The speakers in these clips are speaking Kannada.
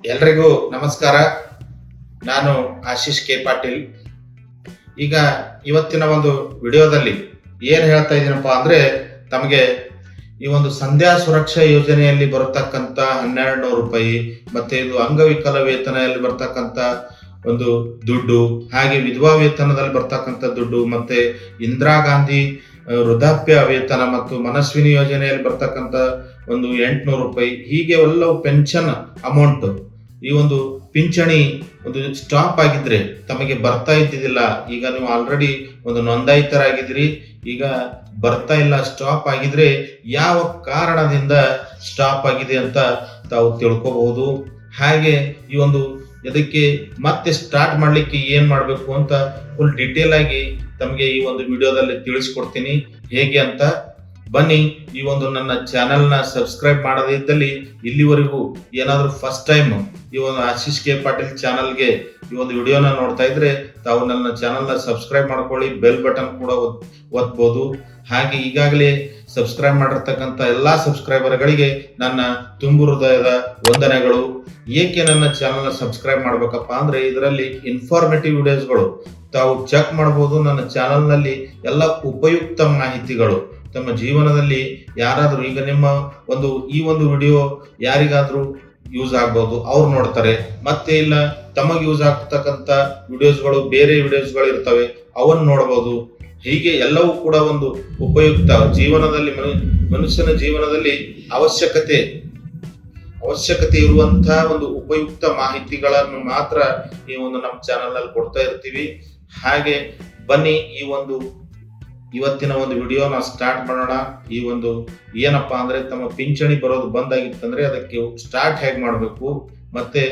ಎಲ್ರಿಗೂ ನಮಸ್ಕಾರ. ನಾನು ಆಶೀಶ್ ಕೆ ಪಾಟೀಲ್. ಈಗ ಇವತ್ತಿನ ಒಂದು ವಿಡಿಯೋದಲ್ಲಿ ಏನು ಹೇಳ್ತಾ ಇದ್ದೀನಪ್ಪ ಅಂದರೆ, ತಮಗೆ ಈ ಒಂದು ಸಂಧ್ಯಾ ಸುರಕ್ಷಾ ಯೋಜನೆಯಲ್ಲಿ ಬರತಕ್ಕಂಥ 1200 ರೂಪಾಯಿ, ಮತ್ತೆ ಇದು ಅಂಗವಿಕಲ ವೇತನದಲ್ಲಿ ಬರ್ತಕ್ಕಂಥ ಒಂದು ದುಡ್ಡು, ಹಾಗೆ ವಿಧವಾ ವೇತನದಲ್ಲಿ ಬರ್ತಕ್ಕಂಥ ದುಡ್ಡು, ಮತ್ತೆ ಇಂದಿರಾ ಗಾಂಧಿ ವೃದ್ಧಾಪ್ಯ ವೇತನ ಮತ್ತು ಮನಸ್ವಿನಿ ಯೋಜನೆಯಲ್ಲಿ ಬರ್ತಕ್ಕಂಥ ಒಂದು 800 ರೂಪಾಯಿ, ಹೀಗೆ ಎಲ್ಲವೂ ಪೆನ್ಷನ್ ಅಮೌಂಟ್, ಈ ಒಂದು ಪಿಂಚಣಿ ಒಂದು ಸ್ಟಾಪ್ ಆಗಿದ್ರೆ ತಮಗೆ ಬರ್ತಾ ಇದ್ದಿದ್ದಿಲ್ಲ. ಈಗ ನೀವು ಆಲ್ರೆಡಿ ಒಂದು ನೋಂದಾಯಿತರಾಗಿದ್ರಿ, ಈಗ ಬರ್ತಾ ಇಲ್ಲ, ಸ್ಟಾಪ್ ಆಗಿದ್ರೆ ಯಾವ ಕಾರಣದಿಂದ ಸ್ಟಾಪ್ ಆಗಿದೆ ಅಂತ ತಾವು ತಿಳ್ಕೋಬಹುದು. ಹಾಗೆ ಈ ಒಂದು ಇದಕ್ಕೆ ಮತ್ತೆ ಸ್ಟಾರ್ಟ್ ಮಾಡಲಿಕ್ಕೆ ಏನು ಮಾಡಬೇಕು ಅಂತ ಫುಲ್ ಡೀಟೇಲ್ ಆಗಿ ತಮಗೆ ಈ ಒಂದು ವಿಡಿಯೋದಲ್ಲಿ ತಿಳಿಸ್ಕೊಡ್ತೀನಿ ಹೇಗೆ ಅಂತ. ಬನ್ನಿ, ಈ ಒಂದು ನನ್ನ ಚಾನೆಲ್ನ ಸಬ್ಸ್ಕ್ರೈಬ್ ಮಾಡದೇ ಇದ್ದಲ್ಲಿ, ಇಲ್ಲಿವರೆಗೂ ಏನಾದರೂ ಫಸ್ಟ್ ಟೈಮ್ ಈ ಒಂದು ಆಶೀಶ್ ಕೆ ಪಾಟೀಲ್ ಚಾನಲ್ಗೆ ಈ ಒಂದು ವಿಡಿಯೋನ ನೋಡ್ತಾ ಇದ್ರೆ ತಾವು ನನ್ನ ಚಾನಲ್ನ ಸಬ್ಸ್ಕ್ರೈಬ್ ಮಾಡ್ಕೊಳ್ಳಿ, ಬೆಲ್ ಬಟನ್ ಕೂಡ ಒತ್ಬೋದು. ಹಾಗೆ ಈಗಾಗಲೇ ಸಬ್ಸ್ಕ್ರೈಬ್ ಮಾಡಿರ್ತಕ್ಕಂಥ ಎಲ್ಲ ಸಬ್ಸ್ಕ್ರೈಬರ್ಗಳಿಗೆ ನನ್ನ ತುಂಬು ಹೃದಯದ ವಂದನೆಗಳು. ಏಕೆ ನನ್ನ ಚಾನಲ್ನ ಸಬ್ಸ್ಕ್ರೈಬ್ ಮಾಡ್ಬೇಕಪ್ಪ ಅಂದರೆ, ಇದರಲ್ಲಿ ಇನ್ಫಾರ್ಮೇಟಿವ್ ವಿಡಿಯೋಸ್ಗಳು ತಾವು ಚೆಕ್ ಮಾಡ್ಬೋದು. ನನ್ನ ಚಾನಲ್ನಲ್ಲಿ ಎಲ್ಲ ಉಪಯುಕ್ತ ಮಾಹಿತಿಗಳು ತಮ್ಮ ಜೀವನದಲ್ಲಿ ಯಾರಾದರೂ, ಈಗ ನಿಮ್ಮ ಈ ಒಂದು ವಿಡಿಯೋ ಯಾರಿಗಾದರೂ ಯೂಸ್ ಆಗ್ಬೋದು, ಅವ್ರು ನೋಡ್ತಾರೆ. ಮತ್ತೆ ಇಲ್ಲ ತಮಗೆ ಯೂಸ್ ಆಗ್ತಕ್ಕಂಥ ವಿಡಿಯೋಸ್ಗಳು, ಬೇರೆ ವಿಡಿಯೋಸ್ಗಳು ಇರ್ತವೆ, ಅವನ್ನ ನೋಡ್ಬೋದು. ಹೀಗೆ ಎಲ್ಲವೂ ಕೂಡ ಒಂದು ಉಪಯುಕ್ತ ಜೀವನದಲ್ಲಿ, ಮನುಷ್ಯನ ಜೀವನದಲ್ಲಿ ಅವಶ್ಯಕತೆ ಇರುವಂತಹ ಒಂದು ಉಪಯುಕ್ತ ಮಾಹಿತಿಗಳನ್ನು ಮಾತ್ರ ಈ ಒಂದು ನಮ್ಮ ಚಾನಲ್ ನಲ್ಲಿ ಕೊಡ್ತಾ ಇರ್ತೀವಿ. ಹಾಗೆ ಬನ್ನಿ, ಇವತ್ತಿನ ಒಂದು ವಿಡಿಯೋನ ಸ್ಟಾರ್ಟ್ ಮಾಡೋಣ. ಈ ಒಂದು ಏನಪ್ಪಾ ಅಂದ್ರೆ, ತಮ್ಮ ಪಿಂಚಣಿ ಬರೋದು ಬಂದಾಗಿತ್ತಂದ್ರೆ ಅದಕ್ಕೆ ಸ್ಟಾರ್ಟ್ ಹೇಗೆ ಮಾಡಬೇಕು, ಮತ್ತೆ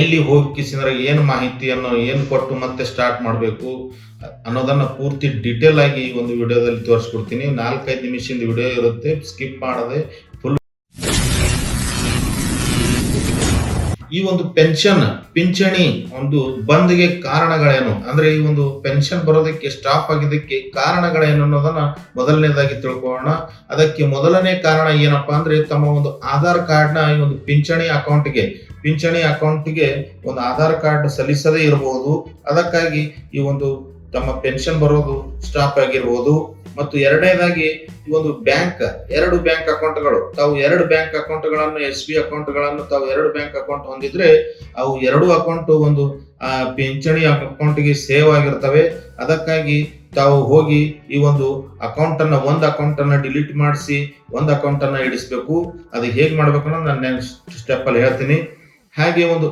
ಎಲ್ಲಿ ಹೋಗಿ ಕಿಸಿದ್ರೆ ಏನು ಮಾಹಿತಿಯನ್ನು ಏನು ಕೊಟ್ಟು ಮತ್ತೆ ಸ್ಟಾರ್ಟ್ ಮಾಡಬೇಕು ಅನ್ನೋದನ್ನ ಪೂರ್ತಿ ಡೀಟೇಲ್ ಆಗಿ ಈ ಒಂದು ವಿಡಿಯೋದಲ್ಲಿ ತೋರಿಸ್ಕೊಡ್ತೀನಿ. 4-5 ನಿಮಿಷದ ವಿಡಿಯೋ ಇರುತ್ತೆ, ಸ್ಕಿಪ್ ಮಾಡದೆ ಫುಲ್. ಈ ಒಂದು ಪಿಂಚಣಿ ಒಂದು ಬಂದ್ಗೆ ಕಾರಣಗಳೇನು ಅಂದ್ರೆ, ಈ ಒಂದು ಪೆನ್ಷನ್ ಬರೋದಕ್ಕೆ ಸ್ಟಾಪ್ ಆಗಿದ್ದಕ್ಕೆ ಕಾರಣಗಳೇನು ಅನ್ನೋದನ್ನ ಮೊದಲನೇದಾಗಿ ತಿಳ್ಕೊಳ್ಳೋಣ. ಅದಕ್ಕೆ ಮೊದಲನೇ ಕಾರಣ ಏನಪ್ಪಾ ಅಂದ್ರೆ, ತಮ್ಮ ಒಂದು ಆಧಾರ್ ಕಾರ್ಡ್ ನ ಈ ಒಂದು ಪಿಂಚಣಿ ಅಕೌಂಟ್ಗೆ ಒಂದು ಆಧಾರ್ ಕಾರ್ಡ್ ಸಲ್ಲಿಸದೇ ಇರಬಹುದು. ಅದಕ್ಕಾಗಿ ಈ ಒಂದು ತಮ್ಮ ಪೆನ್ಷನ್ ಬರೋದು ಸ್ಟಾಪ್ ಆಗಿರ್ಬೋದು. ಮತ್ತು ಎರಡನೇದಾಗಿ ಈ ಒಂದು ಎರಡು ಬ್ಯಾಂಕ್ ಅಕೌಂಟ್ಗಳು, ತಾವು 2 ಬ್ಯಾಂಕ್ ಅಕೌಂಟ್ಗಳನ್ನು, SB ಅಕೌಂಟ್ಗಳನ್ನು ತಾವು 2 ಬ್ಯಾಂಕ್ ಅಕೌಂಟ್ ಹೊಂದಿದ್ರೆ ಅವು 2 ಅಕೌಂಟ್ ಒಂದು ಪಿಂಚಣಿ ಅಕೌಂಟ್ಗೆ ಸೇವ್ ಆಗಿರ್ತವೆ. ಅದಕ್ಕಾಗಿ ತಾವು ಹೋಗಿ ಈ ಒಂದು ಒಂದು ಅಕೌಂಟ್ ಅನ್ನ ಡಿಲೀಟ್ ಮಾಡಿಸಿ ಒಂದು ಅಕೌಂಟ್ ಅನ್ನ ಇಡಿಸ್ಬೇಕು. ಅದು ಹೇಗೆ ಮಾಡ್ಬೇಕು ಅನ್ನೋದು ನಾನು ನೆಕ್ಸ್ಟ್ ಸ್ಟೆಪ್ ಅಲ್ಲಿ ಹೇಳ್ತೀನಿ. ಹಾಗೆ ಒಂದು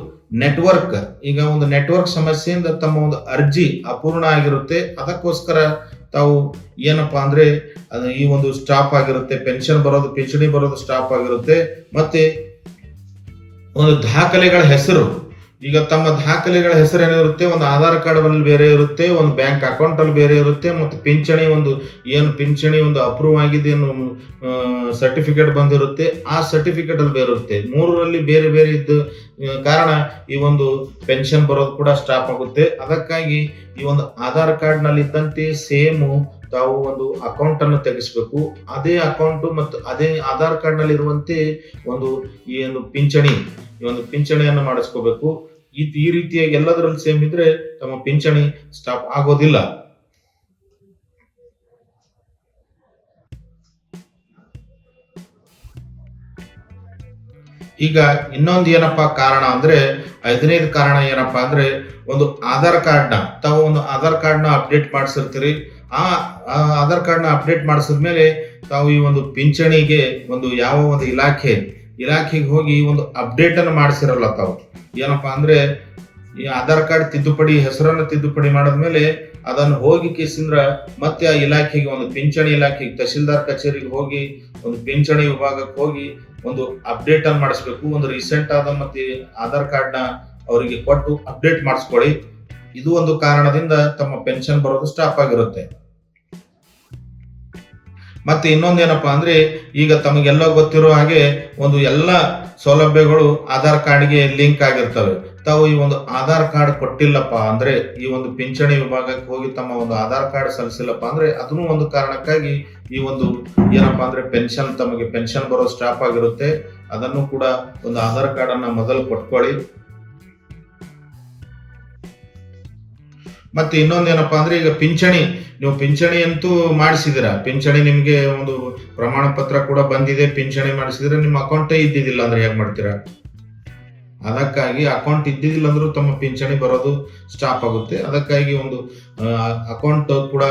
ನೆಟ್ವರ್ಕ್ ಸಮಸ್ಯೆಯಿಂದ ತಮ್ಮ ಒಂದು ಅರ್ಜಿ ಅಪೂರ್ಣ ಆಗಿರುತ್ತೆ. ಅದಕ್ಕೋಸ್ಕರ ತಾವು ಏನಪ್ಪಾ ಅಂದ್ರೆ, ಈ ಒಂದು ಸ್ಟಾಪ್ ಆಗಿರುತ್ತೆ, ಪಿಂಚಣಿ ಬರೋದು ಸ್ಟಾಪ್ ಆಗಿರುತ್ತೆ. ಮತ್ತೆ ಒಂದು ದಾಖಲೆಗಳ ಹೆಸರು, ಈಗ ತಮ್ಮ ದಾಖಲೆಗಳ ಹೆಸರು ಏನಿರುತ್ತೆ, ಒಂದು ಆಧಾರ್ ಕಾರ್ಡ್ ಅಲ್ಲಿ ಬೇರೆ ಇರುತ್ತೆ, ಒಂದು ಬ್ಯಾಂಕ್ ಅಕೌಂಟ್ ಅಲ್ಲಿ ಬೇರೆ ಇರುತ್ತೆ, ಮತ್ತು ಪಿಂಚಣಿ ಒಂದು ಅಪ್ರೂವ್ ಆಗಿದೆ ಸರ್ಟಿಫಿಕೇಟ್ ಬಂದಿರುತ್ತೆ, ಆ ಸರ್ಟಿಫಿಕೇಟ್ ಅಲ್ಲಿ ಬೇರೆ ಇರುತ್ತೆ. 3ರಲ್ಲಿ ಬೇರೆ ಬೇರೆ ಇದ್ದ ಕಾರಣ ಈ ಒಂದು ಪೆನ್ಷನ್ ಬರೋದು ಕೂಡ ಸ್ಟಾಪ್ ಆಗುತ್ತೆ. ಅದಕ್ಕಾಗಿ ಈ ಒಂದು ಆಧಾರ್ ಕಾರ್ಡ್ ನಲ್ಲಿ ಇದ್ದಂತೆ ಸೇಮು ತಾವು ಒಂದು ಅಕೌಂಟ್ ಅನ್ನು ತೆಗೆಸಬೇಕು. ಅದೇ ಅಕೌಂಟ್ ಮತ್ತು ಅದೇ ಆಧಾರ್ ಕಾರ್ಡ್ ನಲ್ಲಿ ಇರುವಂತೆ ಈ ಒಂದು ಪಿಂಚಣಿಯನ್ನು ಮಾಡಿಸ್ಕೋಬೇಕು. ಈ ರೀತಿಯಾಗಿ ಎಲ್ಲದರಲ್ಲಿ ಸೇಮ್ ಇದ್ರೆ ತಮ್ಮ ಪಿಂಚಣಿ ಸ್ಟಾಪ್ ಆಗೋದಿಲ್ಲ. ಈಗ ಇನ್ನೊಂದು ಏನಪ್ಪಾ ಕಾರಣ ಅಂದ್ರೆ, 5ನೇದು ಕಾರಣ ಏನಪ್ಪಾ ಅಂದ್ರೆ, ಒಂದು ಆಧಾರ್ ಕಾರ್ಡ್ ನ ಅಪ್ಡೇಟ್ ಮಾಡಿಸಿರ್ತೀರಿ. ಆ ಆಧಾರ್ ಕಾರ್ಡ್ ನ ಅಪ್ಡೇಟ್ ಮಾಡಿಸಿದ್ಮೇಲೆ ತಾವು ಈ ಒಂದು ಪಿಂಚಣಿಗೆ ಯಾವ ಒಂದು ಇಲಾಖೆಗೆ ಹೋಗಿ ಒಂದು ಅಪ್ಡೇಟ್ ಅನ್ನು ಮಾಡಿಸಿರಲ್ಲ. ತಾವು ಏನಪ್ಪಾ ಅಂದ್ರೆ, ಈ ಆಧಾರ್ ಕಾರ್ಡ್ ಹೆಸರನ್ನು ತಿದ್ದುಪಡಿ ಮಾಡಿದ್ಮೇಲೆ ಅದನ್ನು ಹೋಗಿ ಕೇಸಿಂದ್ರ ಮತ್ತೆ ಆ ಇಲಾಖೆಗೆ, ಒಂದು ಪಿಂಚಣಿ ಇಲಾಖೆಗೆ, ತಹಶೀಲ್ದಾರ್ ಕಚೇರಿಗೆ ಹೋಗಿ ಒಂದು ಪಿಂಚಣಿ ವಿಭಾಗಕ್ಕೆ ಹೋಗಿ ಒಂದು ಅಪ್ಡೇಟ್ ಅನ್ನು ಮಾಡಿಸ್ಬೇಕು. ಒಂದು ರೀಸೆಂಟ್ ಆದ ಮತ್ತೆ ಆಧಾರ್ ಕಾರ್ಡ್ ನ ಅವರಿಗೆ ಕೊಟ್ಟು ಅಪ್ಡೇಟ್ ಮಾಡಿಸ್ಕೊಳ್ಳಿ. ಇದು ಒಂದು ಕಾರಣದಿಂದ ತಮ್ಮ ಪೆನ್ಷನ್ ಬರೋದು ಸ್ಟಾಪ್ ಆಗಿರುತ್ತೆ. ಮತ್ತೆ ಇನ್ನೊಂದೇನಪ್ಪಾ ಅಂದ್ರೆ, ಈಗ ತಮಗೆಲ್ಲ ಗೊತ್ತಿರೋ ಹಾಗೆ ಎಲ್ಲ ಸೌಲಭ್ಯಗಳು ಆಧಾರ್ ಕಾರ್ಡ್ಗೆ ಲಿಂಕ್ ಆಗಿರ್ತವೆ. ತಾವು ಈ ಒಂದು ಆಧಾರ್ ಕಾರ್ಡ್ ಕೊಟ್ಟಿಲ್ಲಪ್ಪ ಅಂದ್ರೆ, ಈ ಒಂದು ಪಿಂಚಣಿ ವಿಭಾಗಕ್ಕೆ ಹೋಗಿ ತಮ್ಮ ಒಂದು ಆಧಾರ್ ಕಾರ್ಡ್ ಸಲ್ಲಿಸಿಲ್ಲಪ್ಪ ಅಂದ್ರೆ, ಅದನ್ನು ಒಂದು ಕಾರಣಕ್ಕಾಗಿ ಈ ಒಂದು ಏನಪ್ಪಾ ಅಂದ್ರೆ ತಮಗೆ ಪೆನ್ಷನ್ ಬರೋ ಸ್ಟಾಪ್ ಆಗಿರುತ್ತೆ. ಅದನ್ನು ಕೂಡ ಒಂದು ಆಧಾರ್ ಕಾರ್ಡ್ ಅನ್ನ ಮೊದಲು ಕೊಟ್ಕೊಳ್ಳಿ. ಮತ್ತೆ ಇನ್ನೊಂದೇನಪ್ಪಾ ಅಂದ್ರೆ ಈಗ ನೀವು ಪಿಂಚಣಿ ಅಂತೂ ಮಾಡಿಸಿದಿರ, ಪಿಂಚಣಿ ನಿಮ್ಗೆ ಒಂದು ಪ್ರಮಾಣ ಪತ್ರ ಕೂಡ ಬಂದಿದೆ, ಪಿಂಚಣಿ ಮಾಡಿಸಿದ್ರೆ ನಿಮ್ಮ ಅಕೌಂಟೇ ಇದ್ದಿದ್ದಿಲ್ಲ ಅಂದ್ರೆ ಹೇಗ್ ಮಾಡ್ತೀರಾ? ಅದಕ್ಕಾಗಿ ಅಕೌಂಟ್ ಇದ್ದಿದ್ದಿಲ್ಲ ಅಂದ್ರೂ ತಮ್ಮ ಪಿಂಚಣಿ ಬರೋದು ಸ್ಟಾಪ್ ಆಗುತ್ತೆ. ಅದಕ್ಕಾಗಿ ಒಂದು ಅಕೌಂಟ್ ಕೂಡ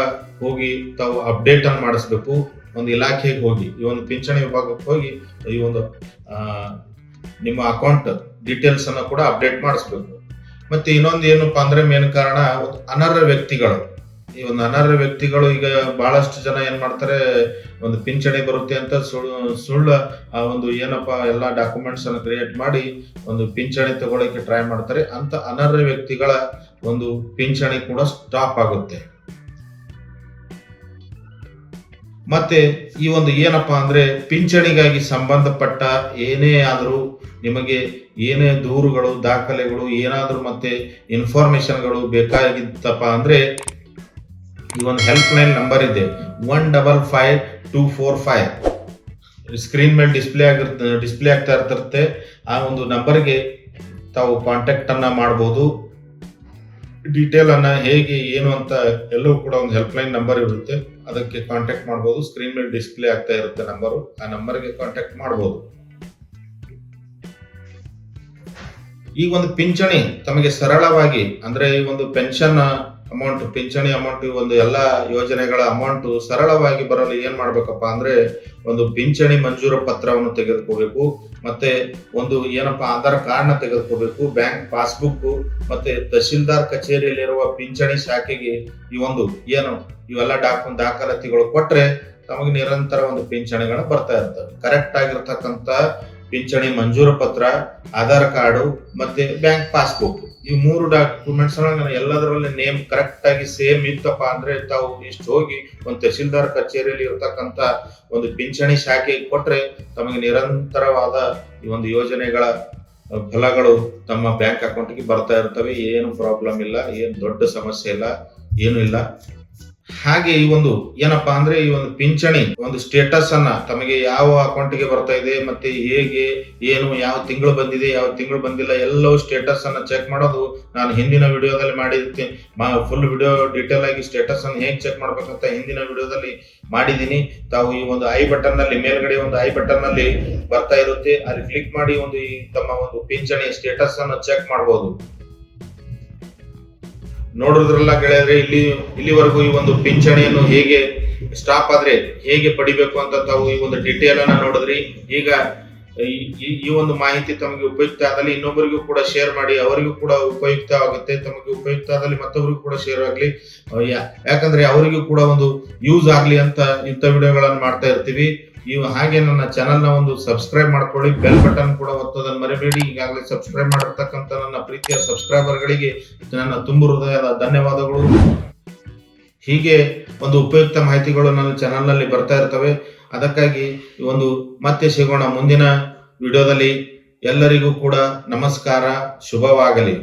ಹೋಗಿ ತಾವು ಅಪ್ಡೇಟ್ ಅನ್ನು ಮಾಡಿಸ್ಬೇಕು. ಒಂದು ಇಲಾಖೆಗೆ ಹೋಗಿ, ಈ ಒಂದು ಪಿಂಚಣಿ ವಿಭಾಗಕ್ಕೆ ಹೋಗಿ ಈ ಒಂದು ನಿಮ್ಮ ಅಕೌಂಟ್ ಡೀಟೇಲ್ಸ್ ಅನ್ನ ಕೂಡ ಅಪ್ಡೇಟ್ ಮಾಡಿಸ್ಬೇಕು. ಮತ್ತೆ ಇನ್ನೊಂದು ಏನಪ್ಪಾ ಅಂದ್ರೆ ಮೇನ್ ಕಾರಣ ಒಂದು ಅನರ್ಹ ವ್ಯಕ್ತಿಗಳು. ಈ ಒಂದು ಅನರ್ಹ ವ್ಯಕ್ತಿಗಳು ಈಗ ಬಹಳಷ್ಟು ಜನ ಏನ್ ಮಾಡ್ತಾರೆ, ಒಂದು ಪಿಂಚಣಿ ಬರುತ್ತೆ ಅಂತ ಸುಳ್ಳು ಒಂದು ಏನಪ್ಪಾ ಎಲ್ಲಾ ಡಾಕ್ಯುಮೆಂಟ್ಸ್ ಅನ್ನು ಕ್ರಿಯೇಟ್ ಮಾಡಿ ಒಂದು ಪಿಂಚಣಿ ತಗೊಳ್ಳಕ್ಕೆ ಟ್ರೈ ಮಾಡ್ತಾರೆ. ಅಂತ ಅನರ್ಹ ವ್ಯಕ್ತಿಗಳ ಒಂದು ಪಿಂಚಣಿ ಕೂಡ ಸ್ಟಾಪ್ ಆಗುತ್ತೆ. ಮತ್ತೆ ಈ ಒಂದು ಏನಪ್ಪಾ ಅಂದ್ರೆ ಪಿಂಚಣಿಗಾಗಿ ಸಂಬಂಧಪಟ್ಟ ಏನೇ ಆದರೂ ನಿಮಗೆ ಏನೇ ದೂರುಗಳು, ದಾಖಲೆಗಳು, ಏನಾದ್ರೂ ಮತ್ತೆ ಇನ್ಫಾರ್ಮೇಶನ್ಗಳು ಬೇಕಾಗಿತ್ತಪ್ಪ ಅಂದ್ರೆ ಈ ಒಂದು ಹೆಲ್ಪ್ ಲೈನ್ ನಂಬರ್ ಇದೆ 155245. ಸ್ಕ್ರೀನ್ ಮೇಲೆ ಡಿಸ್ಪ್ಲೇ ಆಗ್ತಾ ಇರ್ತಿರುತ್ತೆ. ಆ ಒಂದು ನಂಬರ್ಗೆ ತಾವು ಕಾಂಟ್ಯಾಕ್ಟ್ ಅನ್ನ ಮಾಡಬಹುದು. ಡೀಟೇಲ್ ಅನ್ನ ಹೇಗೆ ಏನು ಅಂತ ಎಲ್ಲವೂ ಕೂಡ ಒಂದು ಹೆಲ್ಪ್ ಲೈನ್ ನಂಬರ್ ಇರುತ್ತೆ, ಅದಕ್ಕೆ ಕಾಂಟ್ಯಾಕ್ಟ್ ಮಾಡಬಹುದು. ಸ್ಕ್ರೀನ್ ಮೇಲೆ ಡಿಸ್ಪ್ಲೇ ಆಗ್ತಾ ಇರುತ್ತೆ ನಂಬರು, ಆ ನಂಬರ್ಗೆ ಕಾಂಟ್ಯಾಕ್ಟ್ ಮಾಡಬಹುದು. ಈ ಒಂದು ಪಿಂಚಣಿ ತಮಗೆ ಸರಳವಾಗಿ ಅಂದ್ರೆ ಈ ಒಂದು ಪೆನ್ಷನ್ ಅಮೌಂಟ್, ಪಿಂಚಣಿ ಅಮೌಂಟ್, ಈ ಒಂದು ಎಲ್ಲಾ ಯೋಜನೆಗಳ ಅಮೌಂಟ್ ಸರಳವಾಗಿ ಬರಲು ಏನ್ ಮಾಡ್ಬೇಕಪ್ಪ ಅಂದ್ರೆ ಒಂದು ಪಿಂಚಣಿ ಮಂಜೂರು ಪತ್ರವನ್ನು ತೆಗೆದುಕೋಬೇಕು. ಮತ್ತೆ ಒಂದು ಏನಪ್ಪಾ ಆಧಾರ್ ಕಾರ್ಡ್ ನ ತೆಗೆದುಕೋಬೇಕು, ಬ್ಯಾಂಕ್ ಪಾಸ್ಬುಕ್, ಮತ್ತೆ ತಹಶೀಲ್ದಾರ್ ಕಚೇರಿಯಲ್ಲಿರುವ ಪಿಂಚಣಿ ಶಾಖೆಗೆ ಈ ಒಂದು ಏನು ಇವೆಲ್ಲ ದಾಖಲಾತಿಗಳು ಕೊಟ್ರೆ ತಮಗೆ ನಿರಂತರ ಒಂದು ಪಿಂಚಣಿಗಳು ಬರ್ತಾ ಇರ್ತವೆ. ಕರೆಕ್ಟ್ ಆಗಿರ್ತಕ್ಕಂಥ ಪಿಂಚಣಿ ಮಂಜೂರು ಪತ್ರ, ಆಧಾರ್ ಕಾರ್ಡು ಮತ್ತೆ ಬ್ಯಾಂಕ್ ಪಾಸ್ಬುಕ್, ಈ 3 ಡಾಕ್ಯುಮೆಂಟ್ಸ್ ಎಲ್ಲದರಲ್ಲಿ ನೇಮ್ ಕರೆಕ್ಟ್ ಆಗಿ ಸೇಮ್ ಇತ್ತಪ್ಪ ಅಂದ್ರೆ ತಾವು ಇಷ್ಟು ಹೋಗಿ ಒಂದು ತಹಶೀಲ್ದಾರ್ ಕಚೇರಿಯಲ್ಲಿ ಇರತಕ್ಕಂತ ಒಂದು ಪಿಂಚಣಿ ಶಾಖೆ ಕೊಟ್ರೆ ತಮಗೆ ನಿರಂತರವಾದ ಈ ಒಂದು ಯೋಜನೆಗಳ ಫಲಗಳು ತಮ್ಮ ಬ್ಯಾಂಕ್ ಅಕೌಂಟ್ಗೆ ಬರ್ತಾ ಇರ್ತವೆ. ಏನು ಪ್ರಾಬ್ಲಮ್ ಇಲ್ಲ, ಏನು ದೊಡ್ಡ ಸಮಸ್ಯೆ ಇಲ್ಲ, ಏನು ಇಲ್ಲ. ಹಾಗೆ ಈ ಒಂದು ಏನಪ್ಪಾ ಅಂದ್ರೆ ಈ ಒಂದು ಪಿಂಚಣಿ ಒಂದು ಸ್ಟೇಟಸ್ ಅನ್ನ ತಮಗೆ ಯಾವ ಅಕೌಂಟ್ಗೆ ಬರ್ತಾ ಇದೆ, ಮತ್ತೆ ಹೇಗೆ ಏನು, ಯಾವ ತಿಂಗಳು ಬಂದಿದೆ, ಯಾವ ತಿಂಗಳು ಬಂದಿಲ್ಲ, ಎಲ್ಲವೂ ಸ್ಟೇಟಸ್ ಅನ್ನ ಚೆಕ್ ಮಾಡೋದು ನಾನು ಹಿಂದಿನ ವಿಡಿಯೋದಲ್ಲಿ ಮಾಡಿರ್ತೀನಿ. ಫುಲ್ ವಿಡಿಯೋ ಡೀಟೇಲ್ ಆಗಿ ಸ್ಟೇಟಸ್ ಅನ್ನು ಹೇಗೆ ಚೆಕ್ ಮಾಡ್ಬೇಕಂತ ಹಿಂದಿನ ವಿಡಿಯೋದಲ್ಲಿ ಮಾಡಿದೀನಿ. ತಾವು ಈ ಒಂದು ಐ ಬಟನ್ ನಲ್ಲಿ ಮೇಲ್ಗಡೆ ಒಂದು ಐ ಬಟನ್ ನಲ್ಲಿ ಬರ್ತಾ ಇರುತ್ತೆ, ಅಲ್ಲಿ ಕ್ಲಿಕ್ ಮಾಡಿ ಒಂದು ತಮ್ಮ ಒಂದು ಪಿಂಚಣಿ ಸ್ಟೇಟಸ್ ಅನ್ನು ಚೆಕ್ ಮಾಡಬಹುದು. ನೋಡಿದ್ರಲ್ಲ ಗೆಳೆಯರೆ, ಇಲ್ಲಿವರೆಗೂ ಈ ಒಂದು ಪಿಂಚಣಿಯನ್ನು ಹೇಗೆ ಸ್ಟಾಪ್ ಆದ್ರೆ ಹೇಗೆ ಪಡಿಬೇಕು ಅಂತ ತಾವು ಈ ಒಂದು ಡಿಟೇಲ್ ಅನ್ನ ನೋಡಿದ್ರಿ. ಈಗ ಈ ಒಂದು ಮಾಹಿತಿ ತಮಗೆ ಉಪಯುಕ್ತ ಆದಲ್ಲಿ ಇನ್ನೊಬ್ಬರಿಗೂ ಕೂಡ ಶೇರ್ ಮಾಡಿ, ಅವರಿಗೂ ಕೂಡ ಉಪಯುಕ್ತ ಆಗುತ್ತೆ. ತಮಗೆ ಉಪಯುಕ್ತ ಆದಲ್ಲಿ ಮತ್ತೊಬ್ಬರಿಗೂ ಕೂಡ ಶೇರ್ ಆಗ್ಲಿ, ಯಾಕಂದ್ರೆ ಅವರಿಗೂ ಕೂಡ ಒಂದು ಯೂಸ್ ಆಗ್ಲಿ ಅಂತ ಇಂಥ ವಿಡಿಯೋಗಳನ್ನು ಮಾಡ್ತಾ ಇರ್ತೀವಿ. ಹಾಗೆ ನನ್ನ ಚಾನೆಲ್ ನ ಒಂದು ಸಬ್ಸ್ಕ್ರೈಬ್ ಮಾಡ್ಕೊಳ್ಳಿ, ಬೆಲ್ ಬಟನ್ ಕೂಡ ಒತ್ತೋದನ್ನು ಮರಿಬೇಡಿ. ಈಗಾಗಲೇ ಸಬ್ಸ್ಕ್ರೈಬ್ ಮಾಡಿರ್ತಕ್ಕಂಥ ನನ್ನ ಪ್ರೀತಿಯ ಸಬ್ಸ್ಕ್ರೈಬರ್ ಗಳಿಗೆ ನನ್ನ ತುಂಬು ಹೃದಯದ ಧನ್ಯವಾದಗಳು. ಹೀಗೆ ಒಂದು ಉಪಯುಕ್ತ ಮಾಹಿತಿಗಳು ನನ್ನ ಚಾನೆಲ್ ನಲ್ಲಿ ಬರ್ತಾ ಇರ್ತವೆ. ಅದಕ್ಕಾಗಿ ಒಂದು ಮತ್ತೆ ಸಿಗೋಣ ಮುಂದಿನ ವಿಡಿಯೋದಲ್ಲಿ. ಎಲ್ಲರಿಗೂ ಕೂಡ ನಮಸ್ಕಾರ, ಶುಭವಾಗಲಿ.